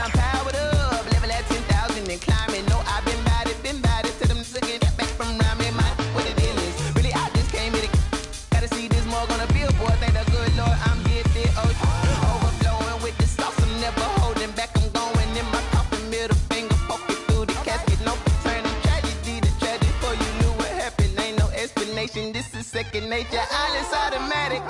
I'm powered up, level at 10,000 and climbing. No, I've been bad it to them niggas get back from around me. My what the deal is, really I just came here to gotta see this more gonna billboard. Thank the good Lord I'm gifted. Overflowing with the sauce, I'm never holding back. I'm going in my coffin, middle finger poking through the casket. No turning tragedy to tragedy for you knew what happened. Ain't no explanation, this is second nature. All is automatic.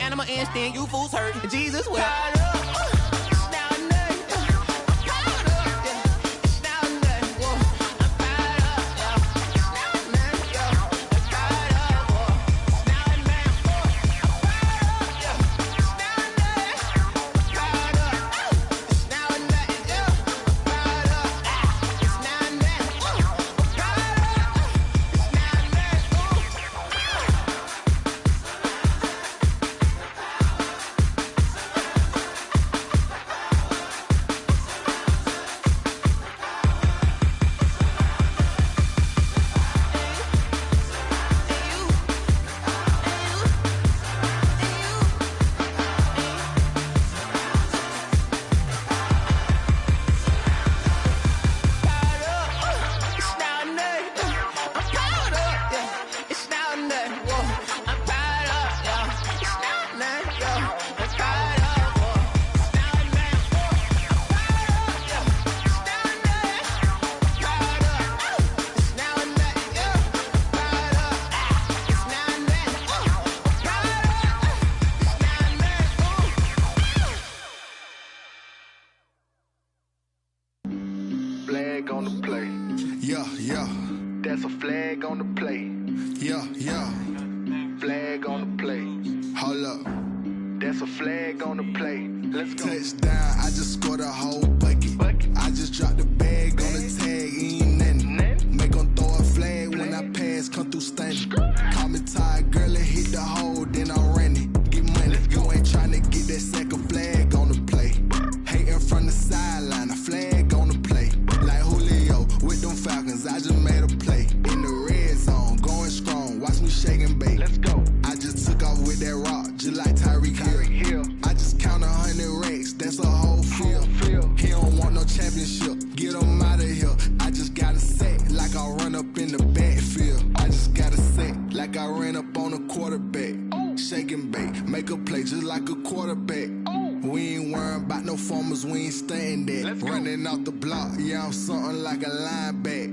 Animal instinct, you fools hurt. Jesus will. Flag on the play. Yeah, yeah. That's a flag on the play. Yeah, yeah. Flag on the play. Hold up. That's a flag on the play. Let's go. Touchdown, I just scored a whole bucket. I just dropped the bag on the tag, ain't nothing. Make 'em throw a flag when I pass, come through stunning. Call me tired, girl, and hit the hole, then I'm running. Get money, you ain't tryna get that second flag on the play. Hating from the sideline, a flag on the play. Like Julio with them Falcons, I just made a play. In the red zone, going strong, watch me shake and bake. Let's go. I just took off with that rock, just like Tyreek Hill. I just count 100 racks, that's a whole field. He don't want no championship, get him out of here. I just gotta say, like I run up in the backfield. I just gotta say, like I ran up on a quarterback. Shake and bake, make a play just like a quarterback. We ain't worrying about no formers, we ain't staying there. Running off the block, yeah, I'm something like a lineback.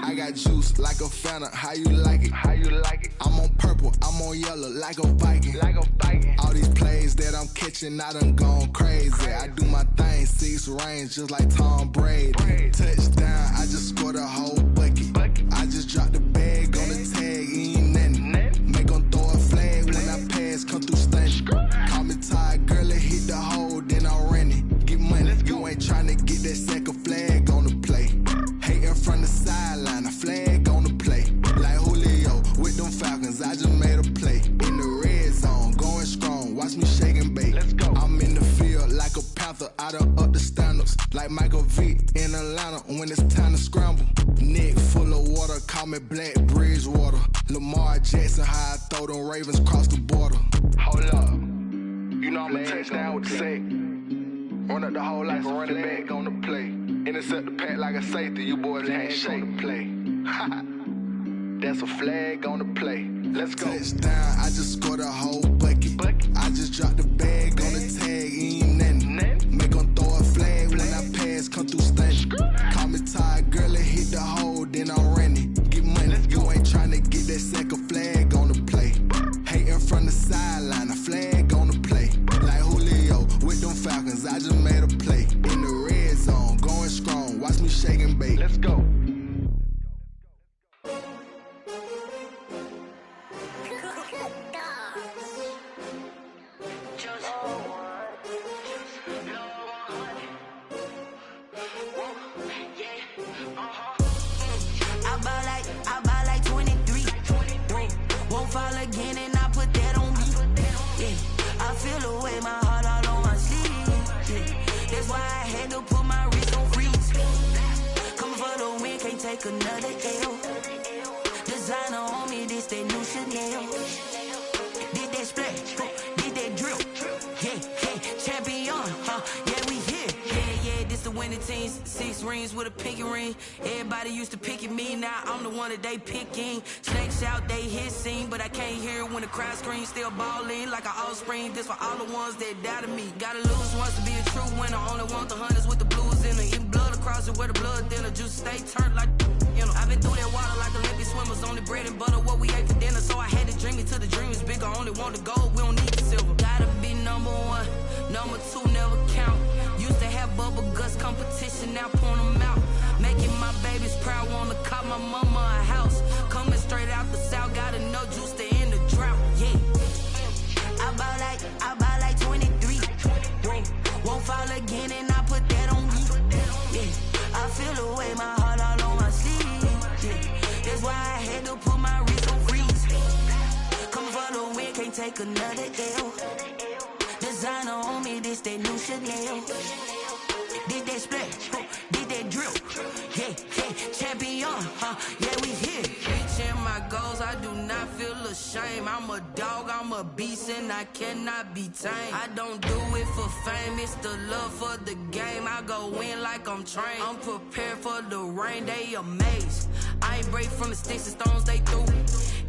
I got juice like a Fanta, how you like it? How you like it? I'm on purple, I'm on yellow, like a Viking. Like a Viking. All these plays that I'm catching, I done gone crazy. I do my thing, 6 range, just like Tom Brady. Touchdown, I just scored a whole bucket. I just dropped the bag on the tag, ain't nothing. Make 'em throw a flag when I pass, come through stunning. Call me tired, girl, and hit the hole, then I'm running. Get money, you ain't tryna get that second flag on the play. Hating from the sideline, a flag on the play. Like Julio with them Falcons, I just made a play. In the red zone, going strong, watch me shake and bake. Let's go. I'm in the field like a Panther, I done up the standards. Like Michael Vick in Atlanta when it's time to scramble. Neck full of water, call me Black Bridgewater. Lamar Jackson, how I throw them Ravens cross the border. Hold up. You know I'm a touchdown with the sack. Run up the hole like a running back on the play. Intercept the pack like a safety, you boys can't shake the play. That's a flag on the play. Let's go. Touchdown, I just scored a whole bucket. I just dropped the bag on the tag, ain't nothing. Make 'em throw a flag when I pass, come through stunning. Call me tired, girl, and hit the hole, then I'm running. Get money, you ain't tryna get that second flag on the play. Hating from the sideline, a flag on the play. Like Julio with them Falcons. I just made a play. In the red zone, going strong. Watch me shake and bake. Let's go. I buy like 23. Won't fall again and I put that on me. Yeah, I feel away my heart all on my sleeve. Yeah, that's why I had to put my wrist on freeze. Coming for the win, can't take another L. Designer on me, this that new Chanel. Did that splash, did that drill. Yeah, champion, yeah, we here. Yeah, this the winning team. 6 rings with a pinky ring. Everybody used to pick at me, now I'm the one that they picking. Snakes out, they hit scene, but I can't hear it when the crowd screams. Still balling like an offspring. This for all the ones that doubted me. Gotta lose once to be a true winner. Only want the hunters with the blues in it. Eating blood across it where the blood dinner. Juice stay turned like, you know. I've been through that water like Olympic swimmers. Only bread and butter, what we ate for dinner. So I had to dream it till the dream is bigger. Only want the gold, we don't need the silver. Gotta be number 1, number 2 never count. Used to have bubble guts competition, now point them out. Making my babies proud, wanna cop my mama a house. Coming straight out the south, got enough juice to end the drought. Yeah, I buy like 23. Won't fall again and I put that on me. Yeah, I feel away my heart all on my sleeve. Yeah, that's why I had to put my wrist on freeze. Coming for the win, can't take another L. Designer on me, this that new Chanel. Did that splash, did that drill. Yeah, champion, yeah, we here. Reaching my goals, I do not feel ashamed. I'm a dog, I'm a beast, and I cannot be tamed. I don't do it for fame, it's the love for the game. I go in like I'm trained. I'm prepared for the rain, they amazed. I ain't break from the sticks and stones they threw.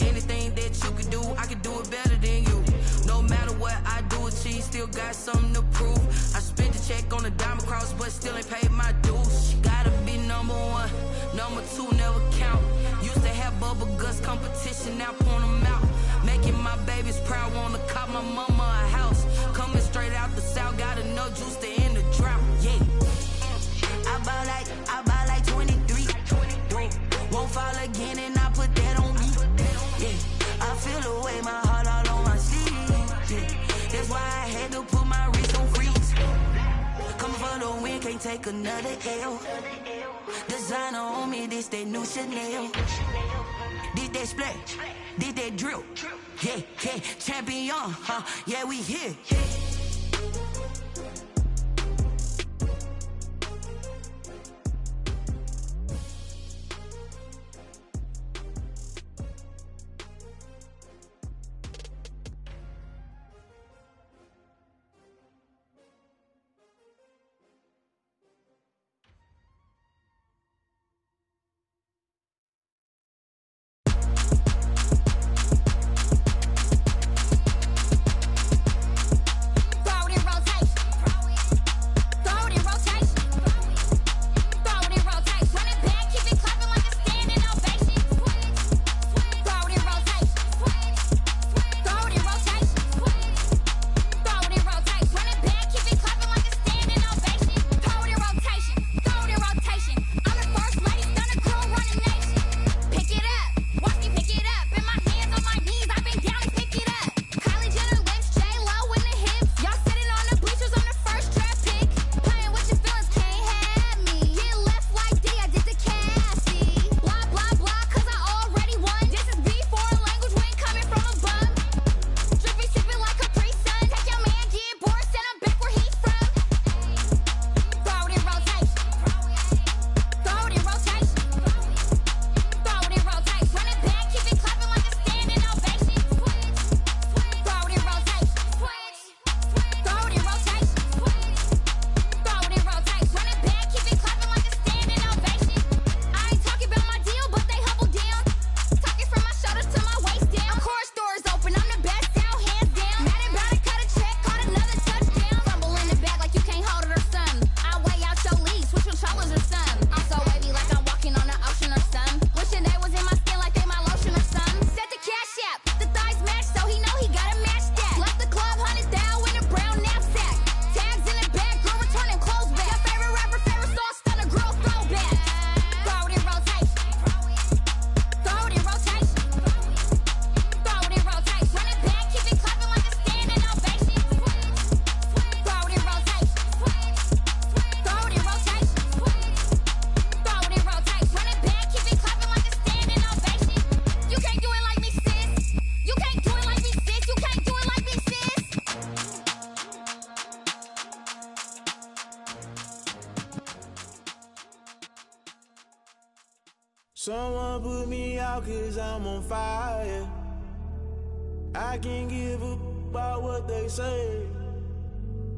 Anything that you can do, I can do it better than you. No matter what I do, achieve, still got something to prove. I spent the check on the diamond cross, but still ain't paid my dues. Gotta be number 1, number 2 never count. Used to have bubble guts competition, now point them out. Making my babies proud, wanna cop my mama a house. Coming straight out the south, got enough juice to end the drought. Yeah, I buy like 23. Won't fall again and I put that on me. Yeah, I feel away my heart all on my sleeve. Yeah, that's why I had to put my wrist on freeze. Coming for the win, can't take another L. Designer on me, this that new Chanel. Did that splash, did that drill. Yeah, champion, yeah, we here. Someone put me out 'cause I'm on fire. I can't give a about what they say.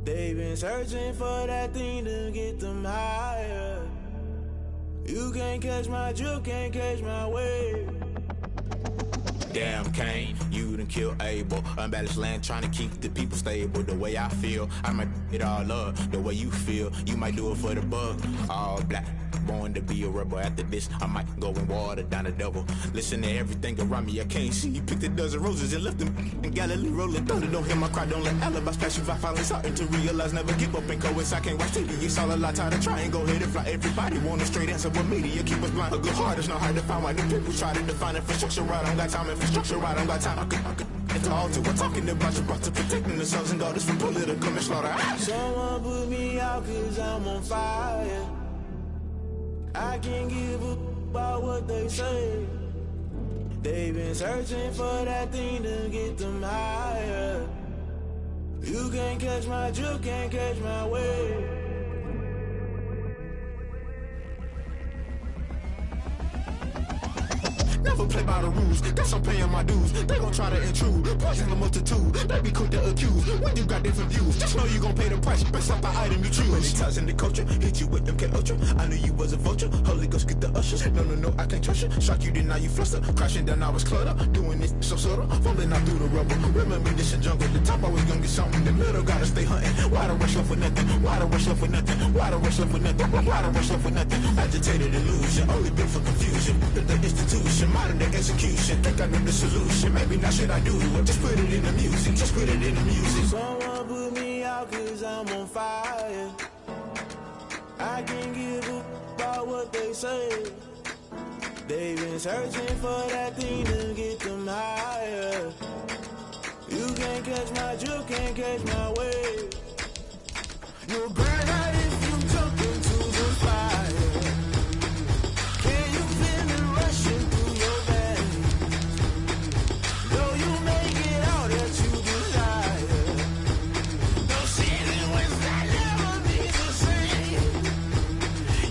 They've been searching for that thing to get them higher. You can't catch my drift, can't catch my wave. Damn, Kane, you done killed Abel. Unbalanced land, trying to keep the people stable. The way I feel, I might it all up. The way you feel, you might do it for the bug. All black, born to be a rebel. After this, I might go and water down the double. Listen to everything around me, I can't see. Picked a dozen roses and left them in Galilee rolling thunder. Don't hear my cry, don't let alibis pass you. I finally starting to realize, never give up and coincide. I can't watch TV, it's all a lot. Tired of trying, go ahead and fly. Everybody want a straight answer, but media keep us blind. A good heart is not hard to find. Why the people try to define infrastructure right? I don't got time, infrastructure right, I don't got time. I could it's all to we're talking about you, brought to protecting the sons and daughters from political and slaughter. Someone put me out 'cause I'm on fire. I can't give a about what they say. They've been searching for that thing to get them higher. You can't catch my drift, can't catch my wave. Never play by the rules, guess I'm paying my dues. They gon' try to intrude, poison the multitude. They be quick to accuse, when you got different views. Just know you gon' pay the price, based off the item you choose. Many ties in the culture, hit you with them K-Ultra. I knew you was a vulture, Holy Ghost get the ushers. No, I can't trust you. Shock you, then now you fluster. Crashing down, I was cluttered. Doing this so subtle, falling out through the rubble. Remember this a jungle, the top always gonna get something. In the middle, gotta stay hunting. Why the rush left for nothing? Why the rush left for nothing? Why the rush left for nothing? Why the rush left for nothing? Agitated illusion, only built for confusion. The institution, modern day execution. Think I know the solution. Maybe not should I do it? Just put it in the music. Just put it in the music. Someone put me out 'cause I'm on fire. I can't give a about what they say. They've been searching for that thing to get them higher. You can't catch my drift, can't catch my wave. You'll burn out if you jump into the fire. Can you feel it rushing through your veins? Though you make it out that you desire. No ceiling winds that never be the same.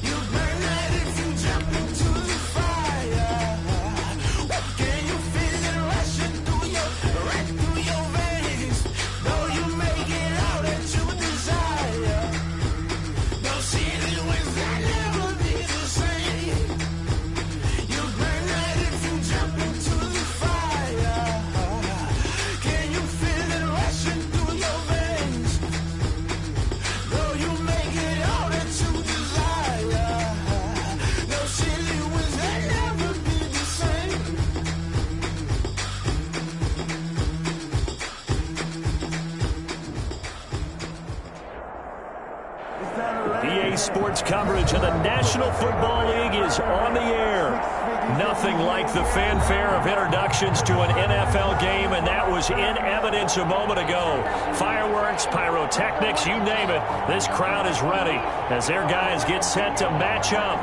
You burn out if you jump into the fire. Can you feel it rushing through your veins? Though you make it out that you desire. No ceiling winds that never be the same. You burn out if you jump into the fire. Can you feel it rushing through your veins? Though you make it all that you desire. No ceiling winds that never be the same. EA Sports coverage of the National Football League is on the air. Nothing like the fanfare of introductions to an NFL game, and that was in evidence a moment ago. Fireworks, pyrotechnics, you name it. This crowd is ready as their guys get set to match up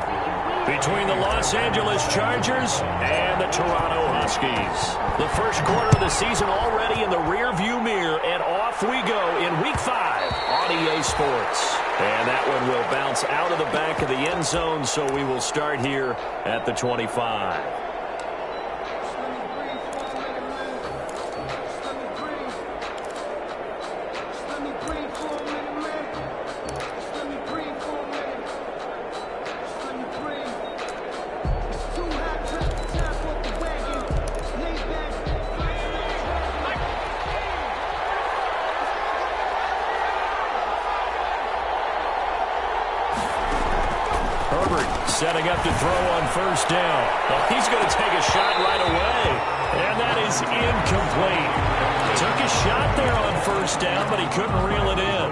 between the Los Angeles Chargers and the Toronto Huskies. The first quarter of the season already in the rearview mirror, and off we go in Week 5 on EA Sports. And that one will bounce out of the back of the end zone, so we will start here at the 25. Setting up to throw on first down. Oh, he's going to take a shot right away. And that is incomplete. Took a shot there on first down, but he couldn't reel it in.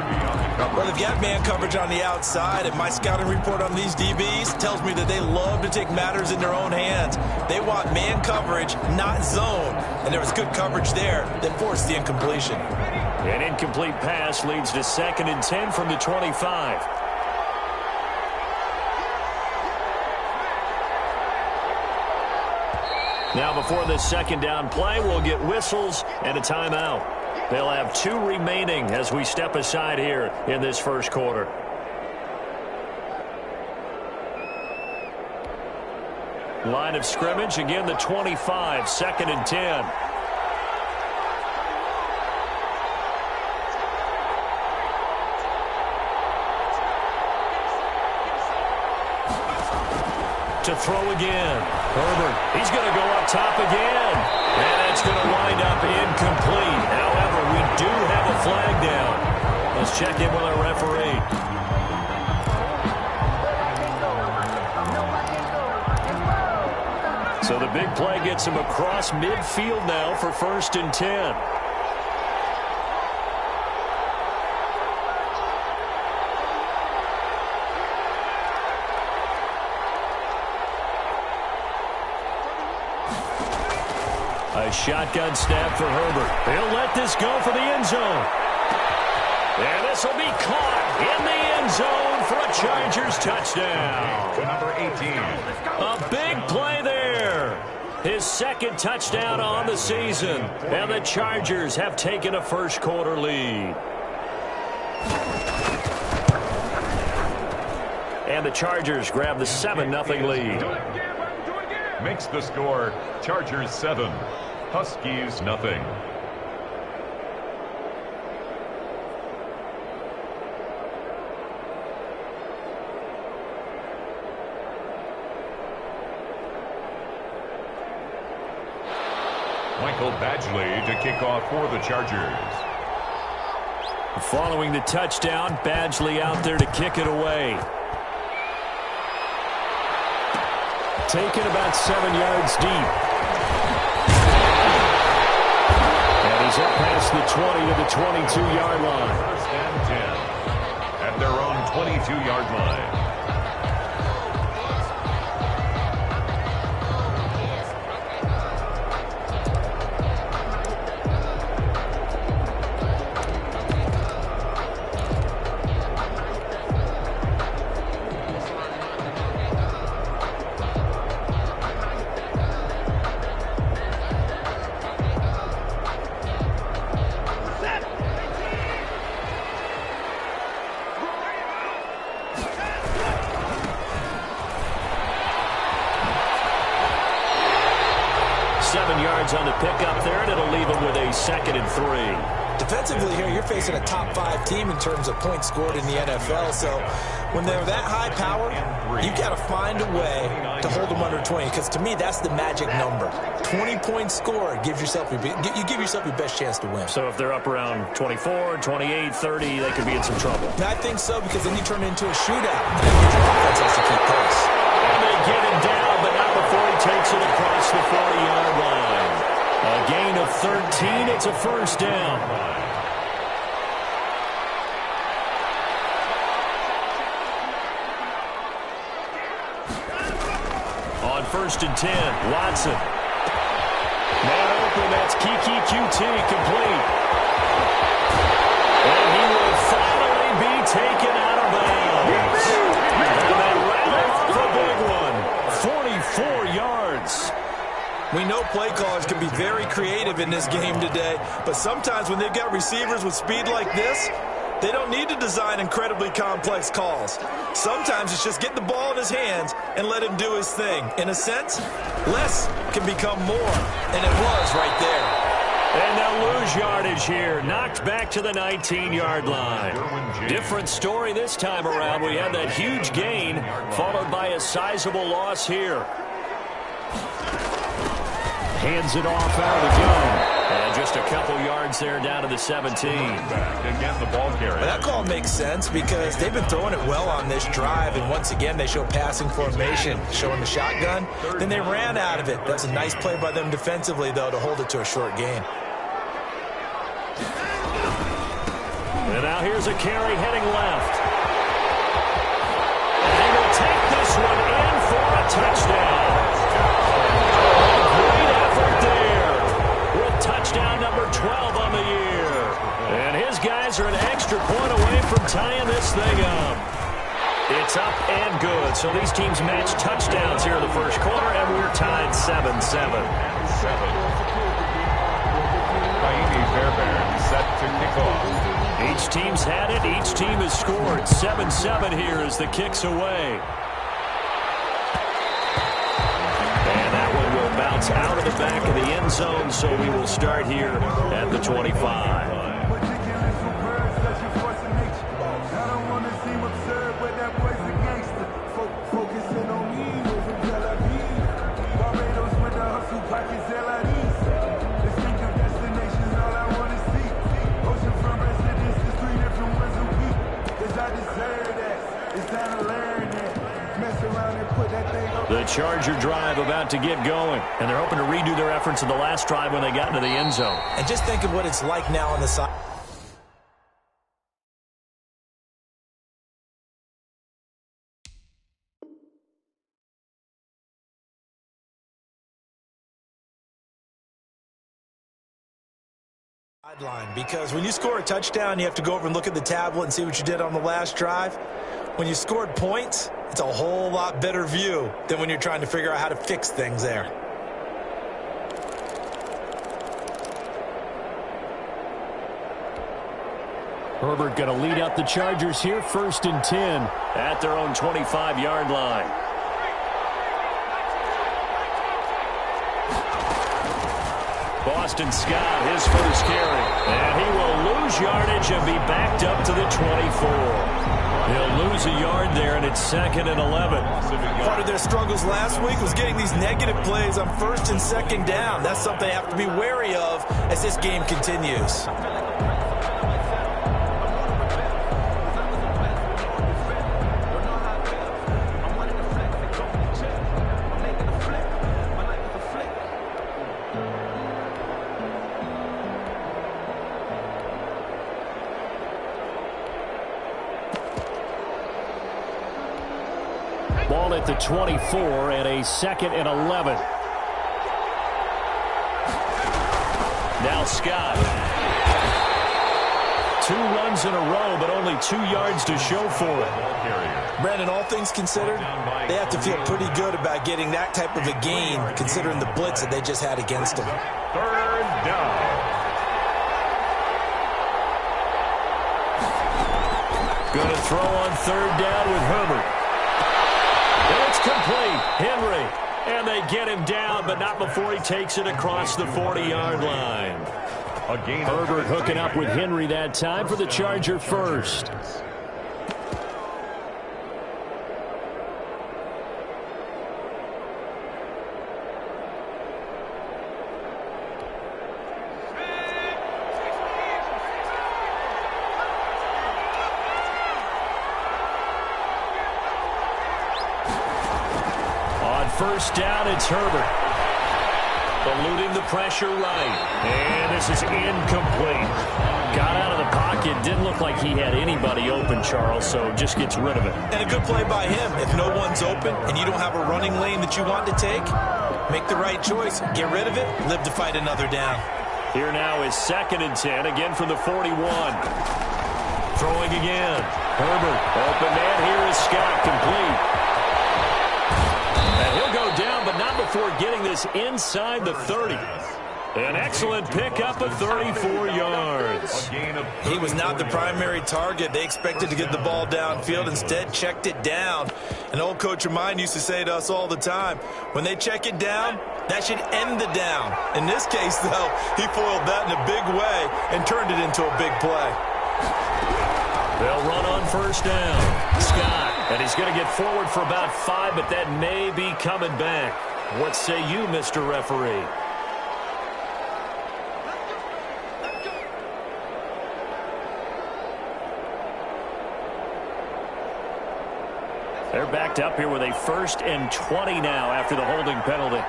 Well, they've got man coverage on the outside, and my scouting report on these DBs tells me that they love to take matters in their own hands. They want man coverage, not zone. And there was good coverage there that forced the incompletion. An incomplete pass leads to 2nd and 10 from the 25. Now before this second down play, we'll get whistles and a timeout. They'll have 2 remaining as we step aside here in this first quarter. Line of scrimmage, again the 25, 2nd and 10. To throw again. Herbert, he's going to go up top again. And it's going to wind up incomplete. However, we do have a flag down. Let's check in with our referee. So the big play gets him across midfield now for 1st and 10. A shotgun snap for Herbert. He'll let this go for the end zone. And this will be caught in the end zone for a Chargers touchdown. Number 18. A big play there. His 2nd touchdown on the season. And the Chargers have taken a first-quarter lead. And the Chargers grab the 7-0 lead. Makes the score Chargers 7, Huskies nothing. Michael Badgley to kick off for the Chargers. Following the touchdown, Badgley out there to kick it away. Taken about 7 yards deep. And he's up past the 20 to the 22-yard line. 1st and 10 at their own 22-yard line. On the pickup there, and it'll leave him with a 2nd and 3. Defensively here, you're facing a top-5 team in terms of points scored in the NFL. So when they're that high power, you got to find a way to hold them under 20. Because to me, that's the magic number. 20 points scored gives yourself you give yourself your best chance to win. So if they're up around 24, 28, 30, they could be in some trouble. I think so, because then you turn it into a shootout. And your offense has to keep pace. And they get him down, but not before he takes it across the 40-yard line. A gain of 13. It's a 1st down. On 1st and 10, Watson. Man open, that's Kiki QT complete. And he will finally be taken out of bounds. And they rattle off a big one. 44 yards. We know play callers can be very creative in this game today, but sometimes when they've got receivers with speed like this, they don't need to design incredibly complex calls. Sometimes it's just get the ball in his hands and let him do his thing. In a sense, less can become more, and it was right there. And they'll lose yardage here. Knocked back to the 19-yard line. Different story this time around. We had that huge gain, followed by a sizable loss here. Hands it off out of the gun. And just a couple yards there down to the 17. Again, the ball carrier. That call makes sense because they've been throwing it well on this drive, and once again they show passing formation, showing the shotgun. Then they ran out of it. That's a nice play by them defensively, though, to hold it to a short gain. And now here's a carry heading left. And they will take this one in for a touchdown. Great effort there with touchdown number 12 on the year. And his guys are an extra point away from tying this thing up. It's up and good. So these teams match touchdowns here in the first quarter, and we're tied 7-7. Fairbairn set to kick off. Each team's had it. Each team has scored. 7-7 here as the kick's away. bounce out of the back of the end zone, so we will start here at the 25. The Charger drive about to get going, and they're hoping to redo their efforts in the last drive when they got into the end zone. And just think of what it's like now on the side. Because when you score a touchdown, you have to go over and look at the tablet and see what you did on the last drive. When you scored points, it's a whole lot better view than when you're trying to figure out how to fix things there. Herbert going to lead out the Chargers here, 1st and 10 at their own 25-yard line. Boston Scott, his first carry. And he will lose yardage and be backed up to the 24. He'll lose a yard there, and it's 2nd and 11. Part of their struggles last week was getting these negative plays on 1st and 2nd down. That's something they have to be wary of as this game continues. Ball at the 24 and a 2nd and 11. Now Scott. 2 runs in a row, but only 2 yards to show for it. Brandon, all things considered, they have to feel pretty good about getting that type of a gain, considering the blitz that they just had against them. 3rd down. Going to throw on 3rd down with Herbert. And it's complete. Henry. And they get him down, but not before he takes it across the 40-yard line. Herbert hooking up with Henry that time for the Charger first. First down, it's Herbert. Eluding the pressure right. And this is incomplete. Got out of the pocket. Didn't look like he had anybody open, Charles, so just gets rid of it. And a good play by him. If no one's open and you don't have a running lane that you want to take, make the right choice. Get rid of it. Live to fight another down. Here now is 2nd and 10, again from the 41. Throwing again. Herbert. Open man. Here is Scott. Complete. And he'll go down, but not before getting this inside the 30. An excellent pickup of 34 yards. He was not the primary target. They expected to get the ball downfield. Instead, checked it down. An old coach of mine used to say to us all the time, when they check it down, that should end the down. In this case, though, he foiled that in a big way and turned it into a big play. They'll run on 1st down. Scott. And he's going to get forward for about 5, but that may be coming back. What say you, Mr. Referee? They're backed up here with a 1st and 20 now after the holding penalty.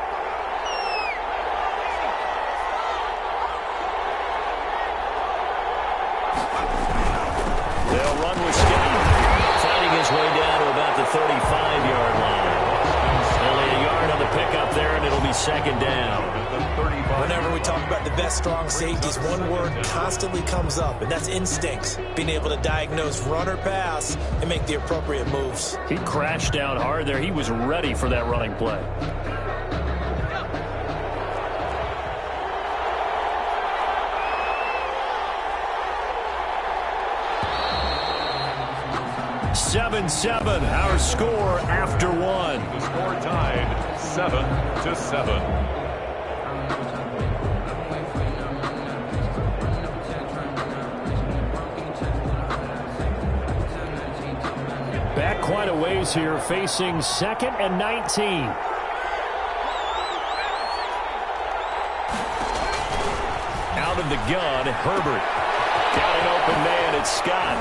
They'll run with Scott. Fighting his way down to about the 35-yard line. Only a yard on the pickup there, and it'll be 2nd down. Whenever we talk about the best strong safeties, one word constantly comes up, and that's instincts. Being able to diagnose run or pass and make the appropriate moves. He crashed down hard there. He was ready for that running play. Seven, our score after 1. The score tied 7-7. Back quite a ways here, facing 2nd and 19. Out of the gun, Herbert. Got an open man, it's Scott.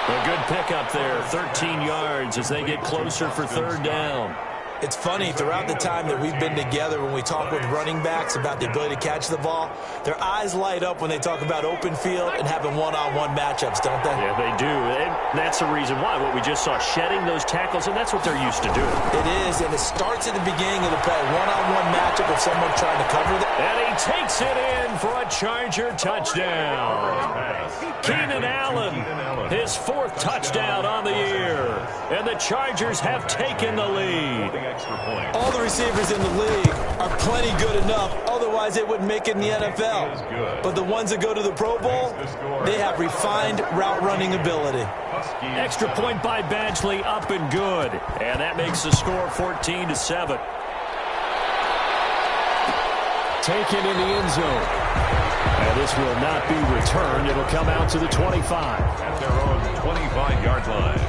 A good pickup there, 13 yards as they get closer for 3rd down. It's funny, throughout the time that we've been together, when we talk with running backs about the ability to catch the ball, their eyes light up when they talk about open field and having one-on-one matchups, don't they? Yeah, they do. And that's the reason why. What we just saw, shedding those tackles, and that's what they're used to doing. It is, and it starts at the beginning of the play. One-on-one matchup of someone trying to cover them. And he takes it in for a Charger touchdown. Keenan Allen, his 4th touchdown on the year. And the Chargers have taken the lead. All the receivers in the league are plenty good enough, otherwise they wouldn't make it in the NFL. But the ones that go to the Pro Bowl, they have refined route running ability. Extra point by Badgley, up and good. And that makes the score 14-7. Taken in the end zone. And this will not be returned. It'll come out to the 25. At their own 25-yard line.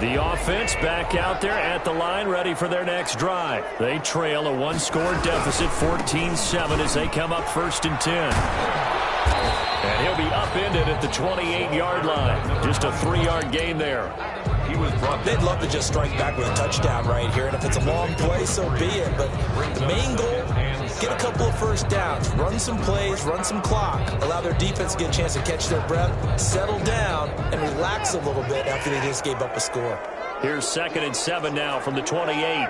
The offense back out there at the line, ready for their next drive. They trail a 1-score deficit, 14-7, as they come up 1st and 10. And he'll be upended at the 28-yard line. Just a 3-yard gain there. They'd love to just strike back with a touchdown right here, and if it's a long play, so be it. But the main goal, get a couple of 1st downs, run some plays, run some clock, allow their defense to get a chance to catch their breath, settle down, and relax a little bit after they just gave up a score. Here's 2nd and 7 now from the 28.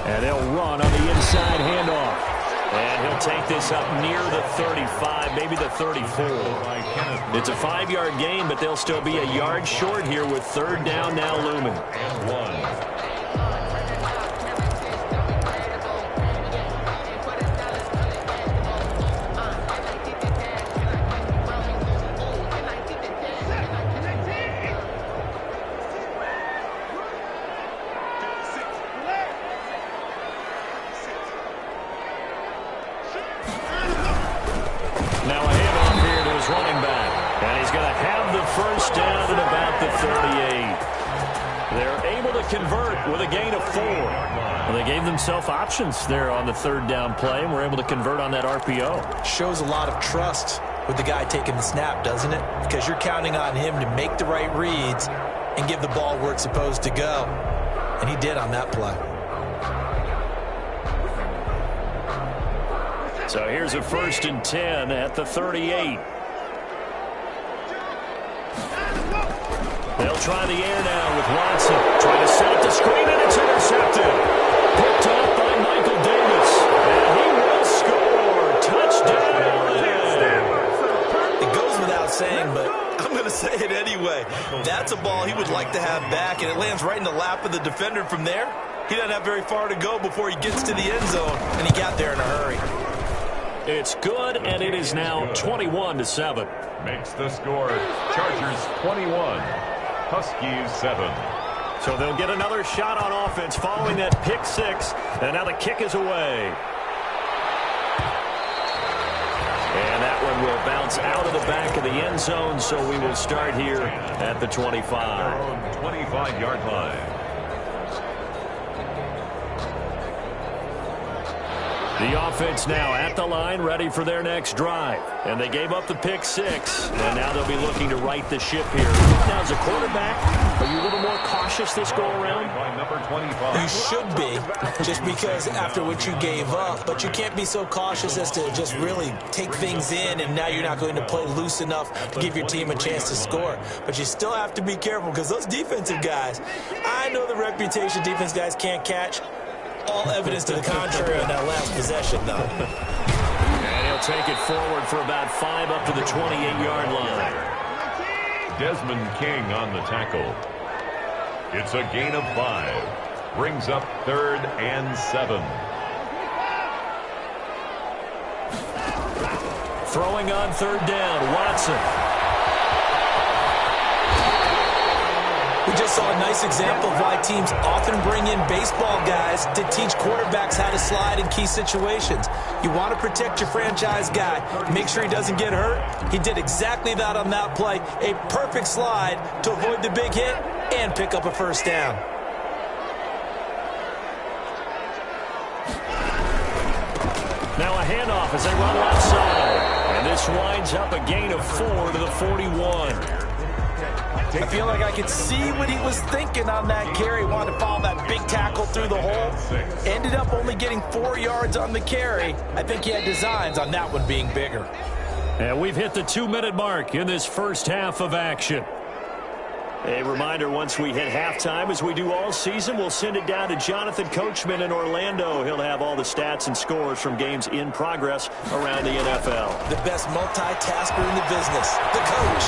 And they'll run on the inside handoff. And he'll take this up near the 35, maybe the 34. It's a 5-yard gain, but they'll still be a yard short here with 3rd down now looming. And 1. Convert with a gain of 4. Well, they gave themselves options there on the 3rd down play, and were able to convert on that RPO. Shows a lot of trust with the guy taking the snap, doesn't it? Because you're counting on him to make the right reads and give the ball where it's supposed to go. And he did on that play. So here's a 1st and 10 at the 38. They'll try the air now with Watson. Trying to set up the screen, and it's intercepted. Picked up by Michael Davis. And he will score. Touchdown. It goes without saying, but I'm going to say it anyway. That's a ball he would like to have back, and it lands right in the lap of the defender from there. He doesn't have very far to go before he gets to the end zone, and he got there in a hurry. It's good, and it is now 21-7. Makes the score Chargers 21. Huskies 7. So they'll get another shot on offense following that pick 6. And now the kick is away. And that one will bounce out of the back of the end zone. So we will start here at the 25. Their own 25-yard line. The offense now at the line, ready for their next drive. And they gave up the pick 6, and now they'll be looking to right the ship here. Now, as a quarterback, are you a little more cautious this go-around? By number 25. You should be, just because after what you gave up, but you can't be so cautious as to just really take things in, and now you're not going to play loose enough to give your team a chance to score. But you still have to be careful, because those defensive guys, I know the reputation defense guys can't catch. All evidence to the contrary on that last possession, though. And he'll take it forward for about 5 up to the 28-yard line. Desmond King on the tackle. It's a gain of 5. Brings up 3rd and 7. Throwing on 3rd down, Watson. just saw a nice example of why teams often bring in baseball guys to teach quarterbacks how to slide in key situations. You want to protect your franchise guy, make sure he doesn't get hurt. He did exactly that on that play. A perfect slide to avoid the big hit and pick up a first down. Now a handoff as they run left side. And this winds up a gain of 4 to the 41. I feel like I could see what he was thinking on that carry. Wanted to follow that big tackle through the hole. Ended up only getting 4 yards on the carry. I think he had designs on that one being bigger. And we've hit the 2-minute mark in this first half of action. A reminder, once we hit halftime, as we do all season, we'll send it down to Jonathan Coachman in Orlando. He'll have all the stats and scores from games in progress around the NFL. The best multitasker in the business, the coach.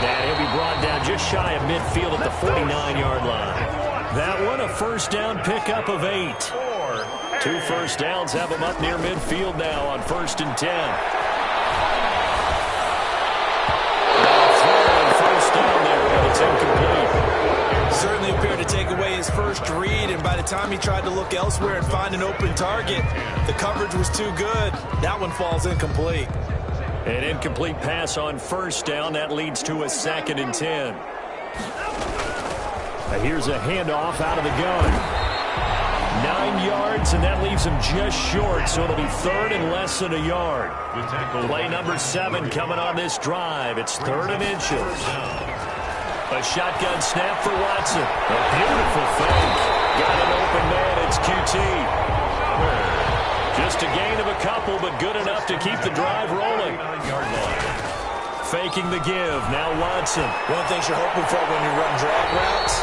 And he'll be brought down just shy of midfield at the 49-yard line. That one, a first down pickup of 8. 2 first downs have him up near midfield now on 1st and 10. It's incomplete. Certainly appeared to take away his first read, and by the time he tried to look elsewhere and find an open target, the coverage was too good. That one falls incomplete. An incomplete pass on first down. That leads to a 2nd and 10. Now here's a handoff out of the gun. 9 yards, and that leaves him just short, so it'll be 3rd and less than a yard. Play number 7 coming on this drive. It's 3rd and inches. A shotgun snap for Watson. A beautiful fake. Got an open man. It's QT. Just a gain of a couple, but good enough to keep the drive rolling. Faking the give. Now Watson. One of the things you're hoping for when you run drag routes,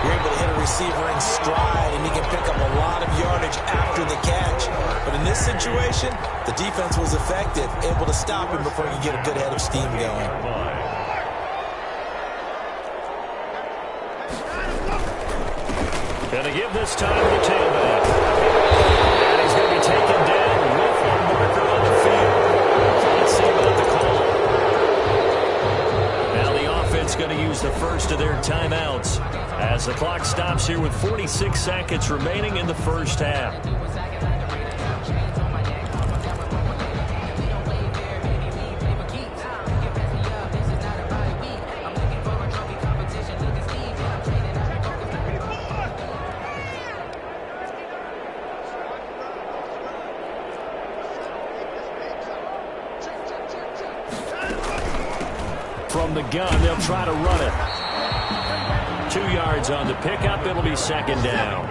you're able to hit a receiver in stride, and he can pick up a lot of yardage after the catch. But in this situation, the defense was effective, able to stop him before you get a good head of steam going. Going to give this time to the tailback. And he's going to be taken down with a marker on the field. Let's see about the call. Now the offense going to use the first of their timeouts as the clock stops here with 46 seconds remaining in the first half. From the gun, they'll try to run it. 2 yards on the pickup. It'll be 2nd down.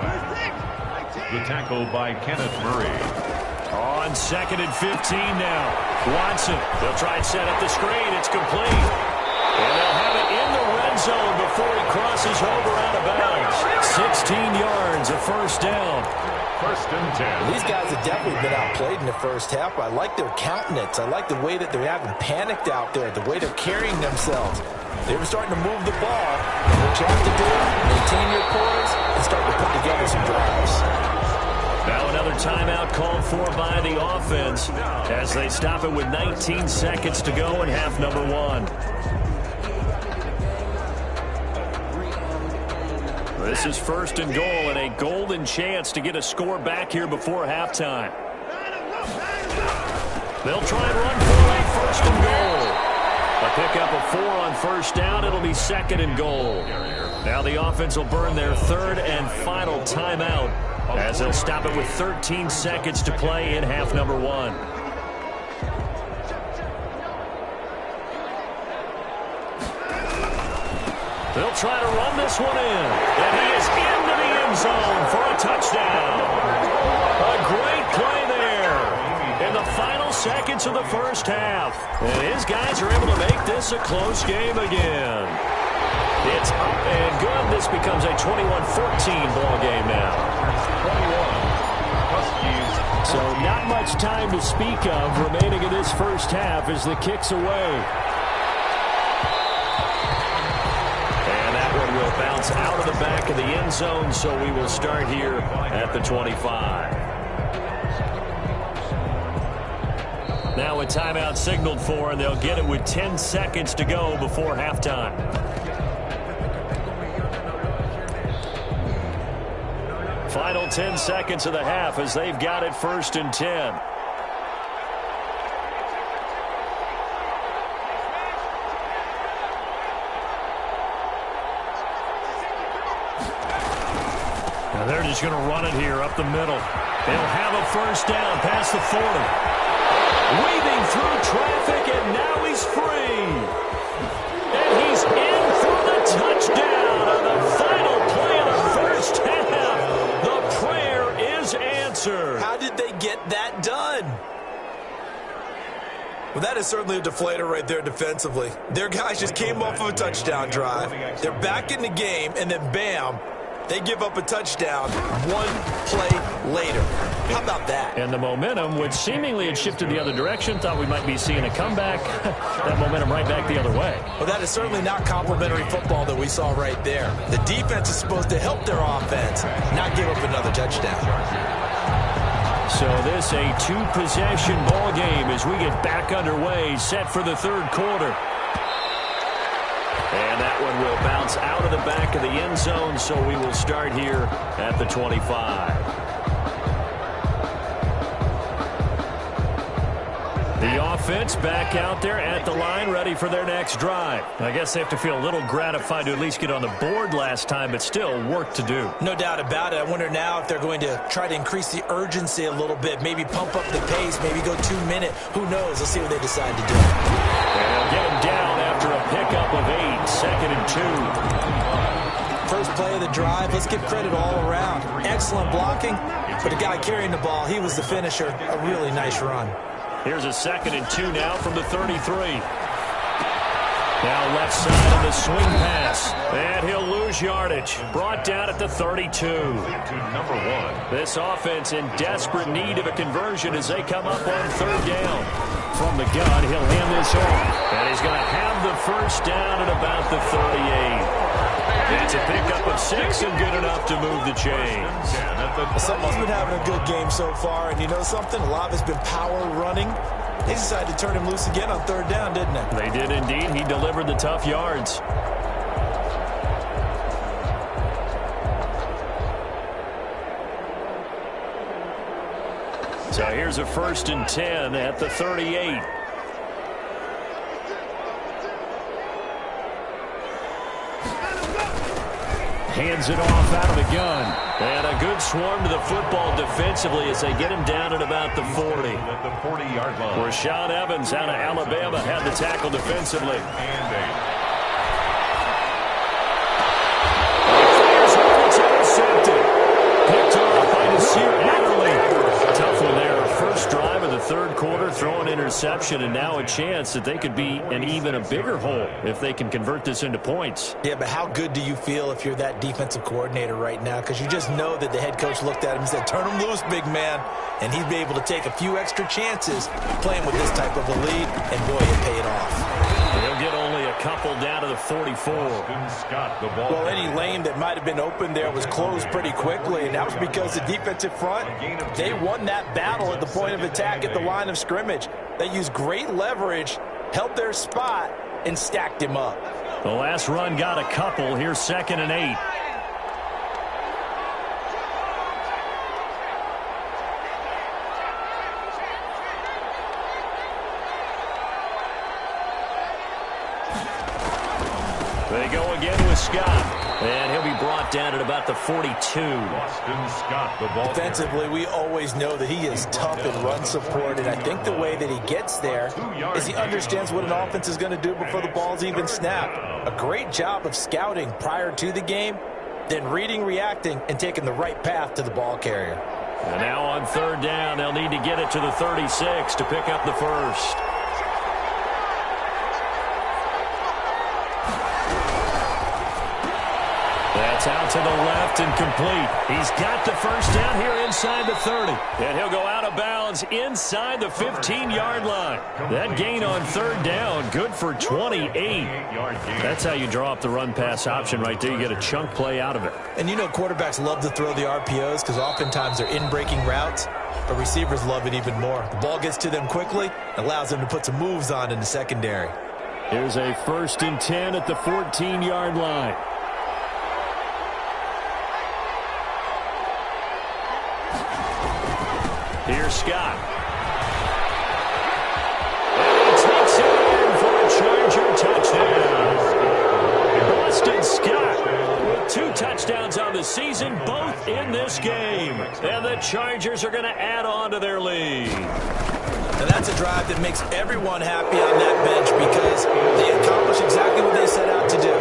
The tackle by Kenneth Murray. On 2nd and 15 now. Watson, they'll try and set up the screen. It's complete. And they'll have it in the red zone before he crosses over out of bounds. 16 yards, a first down. 1st and 10. These guys have definitely been outplayed in the first half. I like their countenance. I like the way that they haven't panicked out there, the way they're carrying themselves. They were starting to move the ball. And what you have to do, maintain your poise and start to put together some drives. Now another timeout called for by the offense as they stop it with 19 seconds to go in half number 1. This is 1st and goal and a golden chance to get a score back here before halftime. They'll try and run for a 1st and goal. A pickup of 4 on first down. It'll be 2nd and goal. Now the offense will burn their 3rd and final timeout as they'll stop it with 13 seconds to play in half number 1. They'll try to run this one in. And he is into the end zone for a touchdown. A great play there in the final seconds of the first half. And his guys are able to make this a close game again. It's up and good. This becomes a 21-14 ball game now. 21. Huskies. So not much time to speak of remaining in this first half as the kick's away. Will bounce out of the back of the end zone, so we will start here at the 25. Now a timeout signaled for, and they'll get it with 10 seconds to go before halftime. 10 seconds of the half as they've got it 1st and 10. Now they're just going to run it here up the middle. They'll have a 1st down past the 40. Weaving through traffic, and now he's free. And he's in for the touchdown on the final play of the 1st half. The prayer is answered. How did they get that done? Well, that is certainly a deflator right there defensively. Their guys just came off of a touchdown drive. They're back in the game, and then bam, they give up a touchdown 1 play later. How about that? And the momentum, which seemingly had shifted the other direction, thought we might be seeing a comeback. That momentum right back the other way. Well, that is certainly not complimentary football that we saw right there. The defense is supposed to help their offense, not give up another touchdown. So this a 2-possession ball game as we get back underway, set for the 3rd quarter. And that one will bounce out of the back of the end zone, so we will start here at the 25. The offense back out there at the line, ready for their next drive. I guess they have to feel a little gratified to at least get on the board last time, but still work to do. No doubt about it. I wonder now if they're going to try to increase the urgency a little bit, maybe pump up the pace, maybe go 2-minute. Who knows? Let's see what they decide to do. And they'll get him down after a pickup of 8, 2nd and 2. First play of the drive, let's give credit all around. Excellent blocking, but the guy carrying the ball, he was the finisher. A really nice run. Here's a 2nd and 2 now from the 33. Now left side of the swing pass. And he'll lose yardage. Brought down at the 32. Number 1. This offense in desperate need of a conversion as they come up on 3rd down. From the gun, he'll hand this off. And he's going to have the 1st down at about the 38. It's a pickup of 6 and good enough to move the chains. Someone's been having a good game so far, and you know something? A lot of it's been power running. They decided to turn him loose again on 3rd down, didn't they? They did indeed. He delivered the tough yards. So here's a 1st and 10 at the 38. Hands it off out of the gun. And a good swarm to the football defensively as they get him down at about the 40. At the 40-yard line. Rashawn Evans out of Alabama had the tackle defensively. And It's intercepted. Picked off by Nasir Adderley. Tough one there. First drive of the 3rd quarter, throw an interception, and now a chance that they could be in even a bigger hole if they can convert this into points. Yeah, but how good do you feel if you're that defensive coordinator right now? Because you just know that the head coach looked at him and said, turn him loose, big man. And he'd be able to take a few extra chances playing with this type of a lead, and boy, it paid off. He'll get only a couple down to the 44. Scott, the ball. Well, any lane that might have been open there was closed pretty quickly, and that was because the defensive front, they won that battle at the point of attack at the line of scrimmage. They used great leverage, held their spot, and stacked him up. The last run got a couple. Here's 2nd and 8. They go again with Scott. And he'll be brought down at about the 42. Scott, the ball. Defensively, we always know that he is tough in run support, and I think the way that he gets there is he understands what an offense is going to do before the ball's even snapped. A great job of scouting prior to the game, then reading, reacting, and taking the right path to the ball carrier. And now on 3rd down, they'll need to get it to the 36 to pick up the 1st. That's out to the left and complete. He's got the 1st down here inside the 30. And he'll go out of bounds inside the 15-yard line. That gain on 3rd down, good for 28. That's how you draw up the run-pass option right there. You get a chunk play out of it. And you know quarterbacks love to throw the RPOs because oftentimes they're in-breaking routes, but receivers love it even more. The ball gets to them quickly, allows them to put some moves on in the secondary. Here's a 1st and 10 at the 14-yard line. Here's Scott. And he takes it in for a Charger touchdown. Boston Scott with 2 touchdowns on the season, both in this game. And the Chargers are going to add on to their lead. And that's a drive that makes everyone happy on that bench because they accomplish exactly what they set out to do.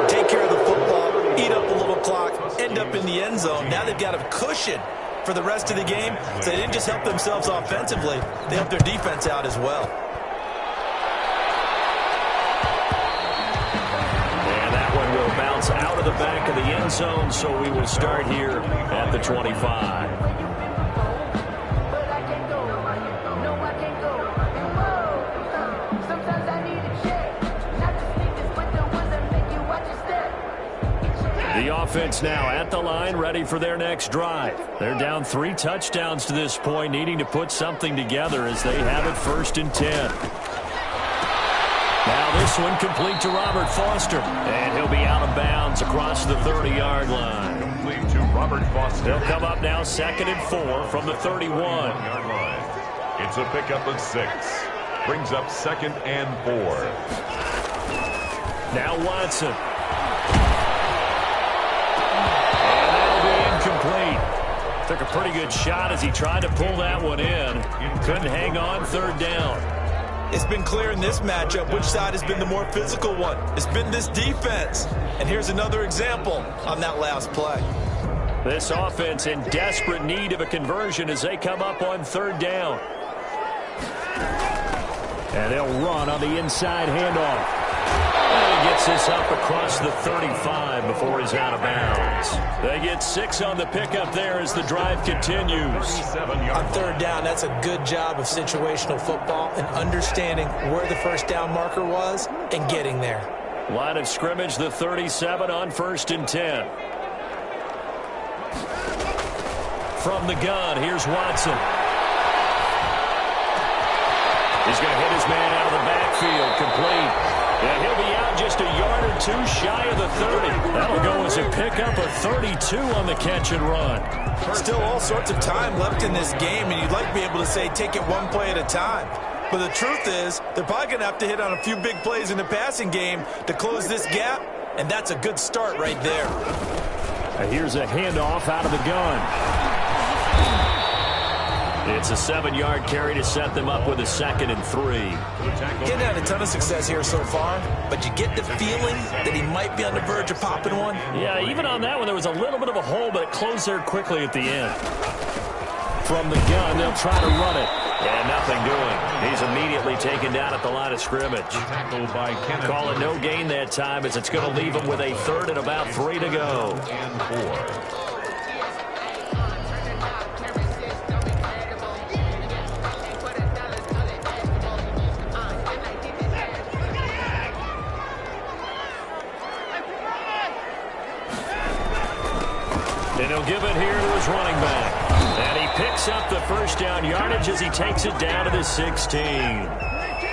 Take care of the football, eat up a little clock, end up in the end zone. Now they've got a cushion for the rest of the game. So they didn't just help themselves offensively, they helped their defense out as well. And that one will bounce out of the back of the end zone, so we will start here at the 25. The offense now at the line, ready for their next drive. They're down 3 touchdowns to this point, needing to put something together as they have it 1st and 10. Now this one complete to Robert Foster, and he'll be out of bounds across the 30-yard line. Complete to Robert Foster. They'll come up now 2nd and 4 from the 31-yard line. It's a pickup of 6. Brings up 2nd and 4. Now Watson. Complete. Took a pretty good shot as he tried to pull that one in. Couldn't hang on 3rd down. It's been clear in this matchup which side has been the more physical one. It's been this defense. And here's another example on that last play. This offense in desperate need of a conversion as they come up on 3rd down. And they'll run on the inside handoff. And he gets this up across the 35 before he's out of bounds. They get 6 on the pickup there as the drive continues. On 3rd down, that's a good job of situational football and understanding where the 1st down marker was and getting there. Line of scrimmage, the 37 on 1st and 10. From the gun, here's Watson. He's going to hit his man out of the backfield, complete. And he'll be out just a yard or 2 shy of the 30. That'll go as a pickup of 32 on the catch and run. Still all sorts of time left in this game, and you'd like to be able to say take it one play at a time. But the truth is, they're probably going to have to hit on a few big plays in the passing game to close this gap, and that's a good start right there. Here's a handoff out of the gun. It's a 7-yard carry to set them up with a 2nd and 3. Getting had a ton of success here so far, but you get the feeling that he might be on the verge of popping one. Yeah, even on that one, there was a little bit of a hole, but it closed there quickly at the end. From the gun, they'll try to run it. And nothing doing. He's immediately taken down at the line of scrimmage. Call it no gain that time as it's going to leave him with a 3rd and about 3 to go. And 4. And he'll give it here to his running back. And he picks up the 1st down yardage as he takes it down to the 16.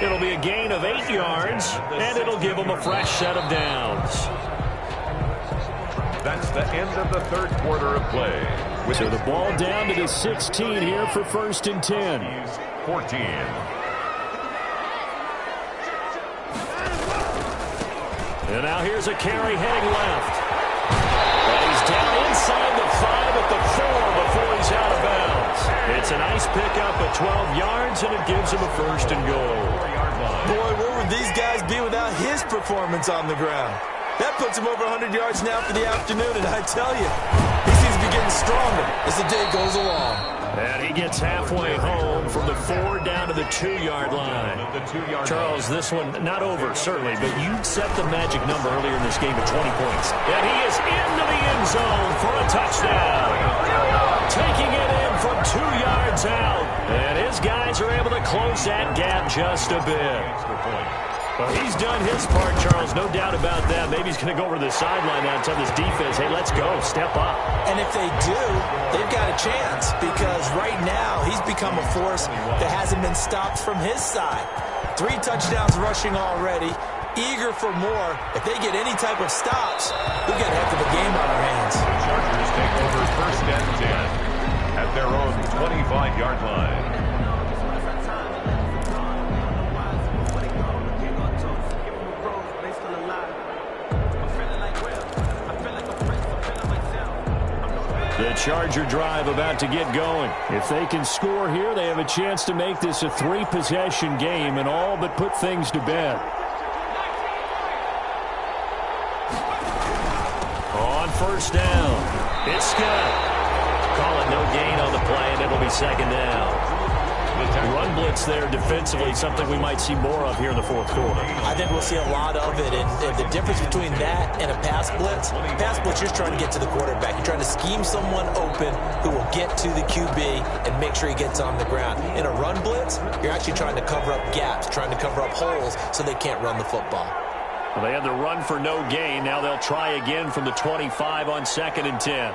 It'll be a gain of 8 yards, and it'll give him a fresh set of downs. That's the end of the 3rd quarter of play. So the ball down to the 16 here for 1st and 10. 14. And now here's a carry heading left. And he's down inside the 5 at the 4 before he's out of bounds. It's a nice pickup of 12 yards, and it gives him a 1st and goal. Boy, where would these guys be without his performance on the ground? That puts him over 100 yards now for the afternoon, and I tell you, he seems to be getting stronger as the day goes along. And he gets halfway home from the 4 down to the 2-yard line. Charles, this one not over, certainly, but you set the magic number earlier in this game at 20 points. And he is into the end zone for a touchdown. Taking it in from 2 yards out. And his guys are able to close that gap just a bit. Well, he's done his part, Charles, no doubt about that. Maybe he's going to go over to the sideline now and tell this defense, hey, let's go, step up. And if they do, they've got a chance because right now he's become a force that hasn't been stopped from his side. 3 touchdowns rushing already, eager for more. If they get any type of stops, we've got a heck of a game on our hands. The Chargers take over 1st and 10 at at their own 25-yard line. The Charger drive about to get going. If they can score here, they have a chance to make this a 3-possession game and all but put things to bed. On first down, it's Scott. Call it no gain on the play, and it'll be second down. Run blitz there defensively, something we might see more of here in the fourth quarter. I think we'll see a lot of it, and the difference between that and a pass blitz, you're trying to get to the quarterback. You're trying to scheme someone open who will get to the QB and make sure he gets on the ground. In a run blitz, you're actually trying to cover up gaps, trying to cover up holes so they can't run the football. Well, they had the run for no gain. Now they'll try again from the 25 on 2nd and 10.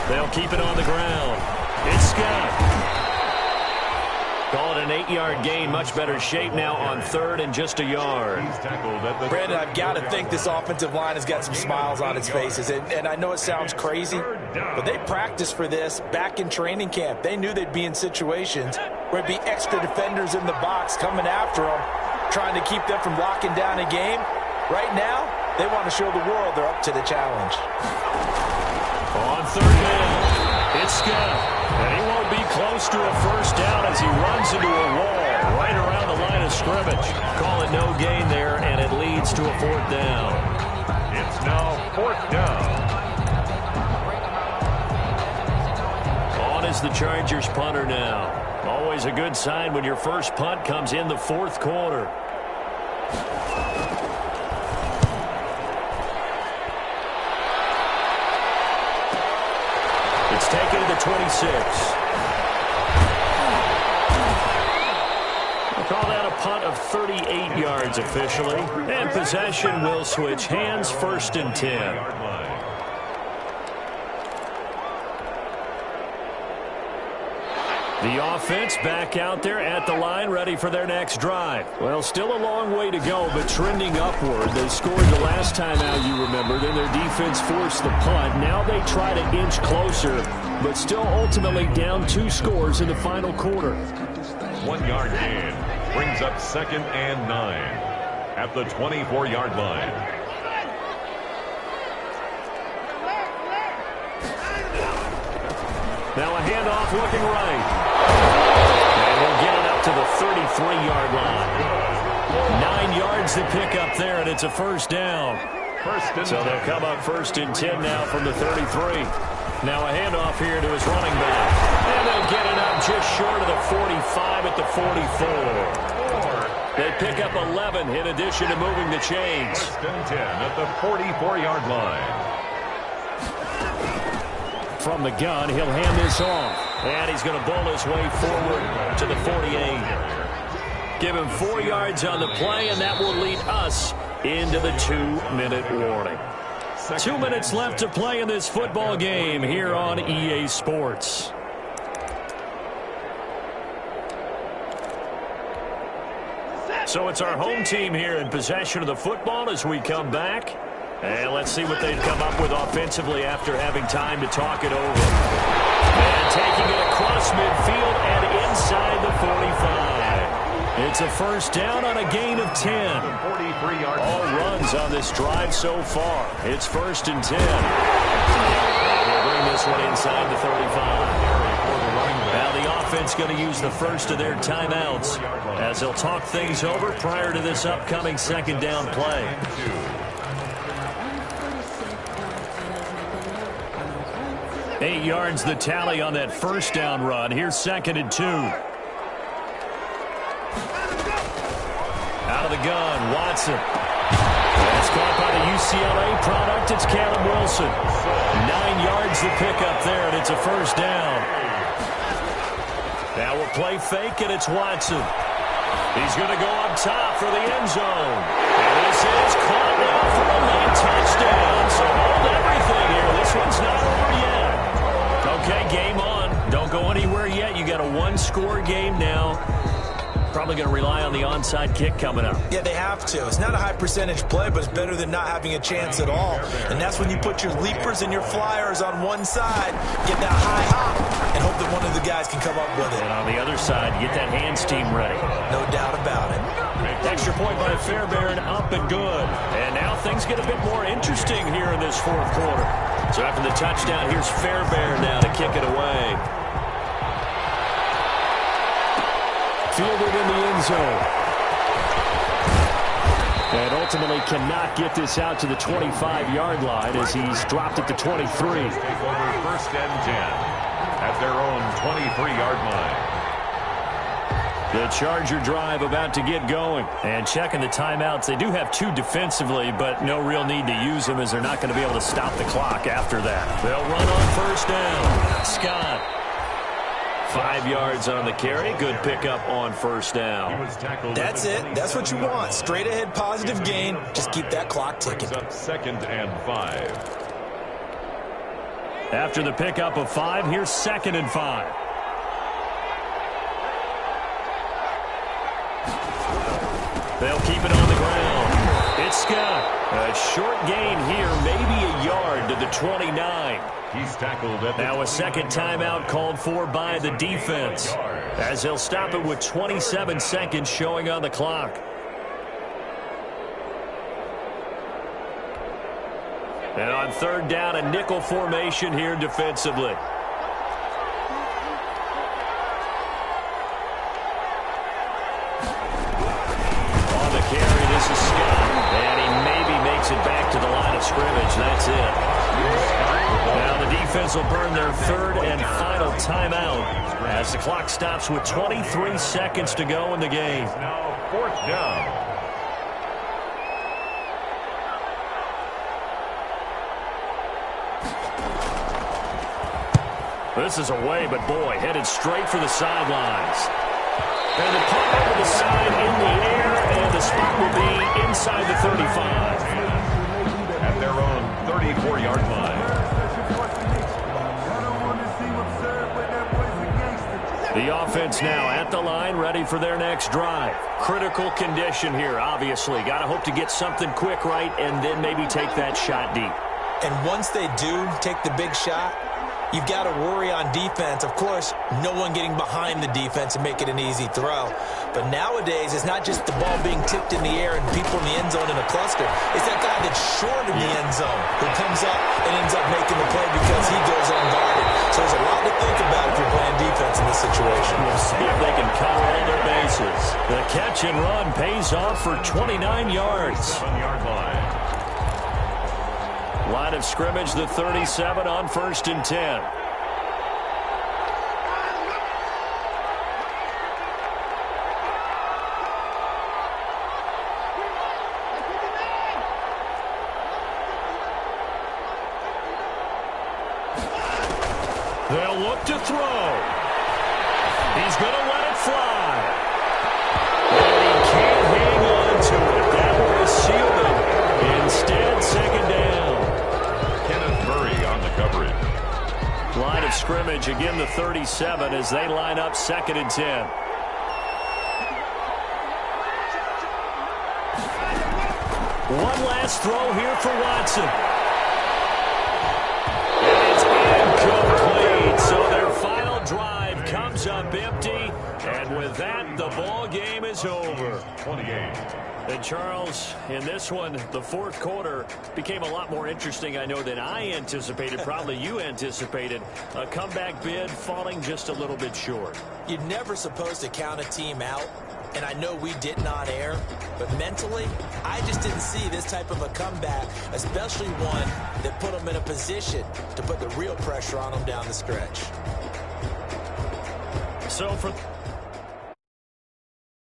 They'll keep it on the ground. It's Scott. Call it an 8-yard gain. Much better shape now on 3rd and just a yard. Brandon, I've got to think this offensive line has got some smiles on its faces. And I know it sounds crazy, but they practiced for this back in training camp. They knew they'd be in situations where it'd be extra defenders in the box coming after them, trying to keep them from locking down a game. Right now, they want to show the world they're up to the challenge. On 3rd down, it's Scott. And he won't be close to a first down as he runs into a wall right around the line of scrimmage. Call it no gain there, and it leads to a 4th down. It's now 4th down. On is the Chargers punter now. Always a good sign when your first punt comes in the 4th quarter. It's taken to the 26. We'll call that a punt of 38 yards officially. And possession will switch hands, 1st and 10. The offense back out there at the line, ready for their next drive. Well, still a long way to go, but trending upward. They scored the last time out, you remember. Then their defense forced the punt. Now they try to inch closer, but still ultimately down 2 scores in the final quarter. 1-yard gain brings up 2nd and 9 at the 24-yard line. Now a handoff looking right. And we'll get it up to the 33-yard line. 9 yards to pick up there, and it's a first down. So they'll come up 1st and 10 now from the 33. Now a handoff here to his running back. And they'll get it up just short of the 45 at the 44. They pick up 11 in addition to moving the chains. 1st and 10 at the 44-yard line. From the gun, he'll hand this off. And he's going to bowl his way forward to the 48. Give him 4 yards on the play, and that will lead us into the 2-minute warning. 2 minutes left to play in this football game here on EA Sports. So it's our home team here in possession of the football as we come back. And let's see what they've come up with offensively after having time to talk it over. And taking it across midfield and inside the 45. It's a first down on a gain of 10. All runs on this drive so far. It's 1st and 10. They'll bring this one inside the 35. Now the offense going to use the first of their timeouts as they'll talk things over prior to this upcoming 2nd down play. 8 yards the tally on that first down run. Here's 2nd and 2. Out of the gun, Watson. That's caught by the UCLA product. It's Caleb Wilson. 9 yards the pickup there, and it's a first down. Now we'll play fake, and it's Watson. He's going to go up top for the end zone. And this is caught now for a late touchdown. So hold everything here. This one's not over yet. Okay, game on. Don't go anywhere yet. You got a 1-score game now. probably going to rely on the onside kick coming up. Yeah, they have to. It's not a high percentage play, but it's better than not having a chance at all. And that's when you put your leapers and your flyers on one side, get that high hop, and hope that one of the guys can come up with it. And on the other side, get that hands team ready. No doubt about it. Extra point by Fairbairn, up and good. And now things get a bit more interesting here in this fourth quarter. So after the touchdown, here's Fairbairn now to kick it away. Fielded in the end zone. And ultimately cannot get this out to the 25-yard line as he's dropped at the 23. Take over first and 10 at their own 23-yard line. The Charger drive about to get going. And checking the timeouts. They do have 2 defensively, but no real need to use them as they're not going to be able to stop the clock after that. They'll run on first down. Scott. 5 yards on the carry. Good pickup on first down. That's it. That's what you want. Straight ahead positive gain. Just keep that clock ticking. Up 2nd and 5. After the pickup of 5, here's 2nd and 5. They'll keep it on the ground. It's Scott. A short gain here, maybe a yard to the 29. He's tackled at the now a second timeout called for by the defense as they'll stop it with 27 seconds showing on the clock. And on third down, a nickel formation here defensively. On the carry, this is Scott. And he maybe makes it back to the line of scrimmage. That's it. Now the defense will burn their third and final timeout as the clock stops with 23 seconds to go in the game. Now 4th down. This is away, but boy, headed straight for the sidelines. And the punt over the side in the air, and the spot will be inside the 35. At their own 34-yard line. The offense now at the line, ready for their next drive. Critical condition here, obviously. Got to hope to get something quick right and then maybe take that shot deep. And once they do take the big shot, you've got to worry on defense. Of course, no one getting behind the defense and make it an easy throw. But nowadays, it's not just the ball being tipped in the air and people in the end zone in a cluster. It's that guy that's short in the end zone who comes up and ends up making the play because he goes unguarded. So there's a lot to think about if you're playing defense in this situation. We'll see if they can cover all their bases. The catch and run pays off for 29 yards. 7-yard line. Line of scrimmage, the 37 on 1st and 10. They'll look to throw. He's going to let it fly. And he can't hang on to it. That will seal it. Instead, 2nd down. On the coverage. Line of scrimmage, again the 37 as they line up 2nd and 10. One last throw here for Watson. And it's incomplete. So their final drive comes up empty. And with that, the ball game is over. 28. And Charles, in this one, the fourth quarter became a lot more interesting, I know, than I anticipated. Probably you anticipated. A comeback bid falling just a little bit short. You're never supposed to count a team out, and I know we didn't on air, but mentally, I just didn't see this type of a comeback, especially one that put them in a position to put the real pressure on them down the stretch. So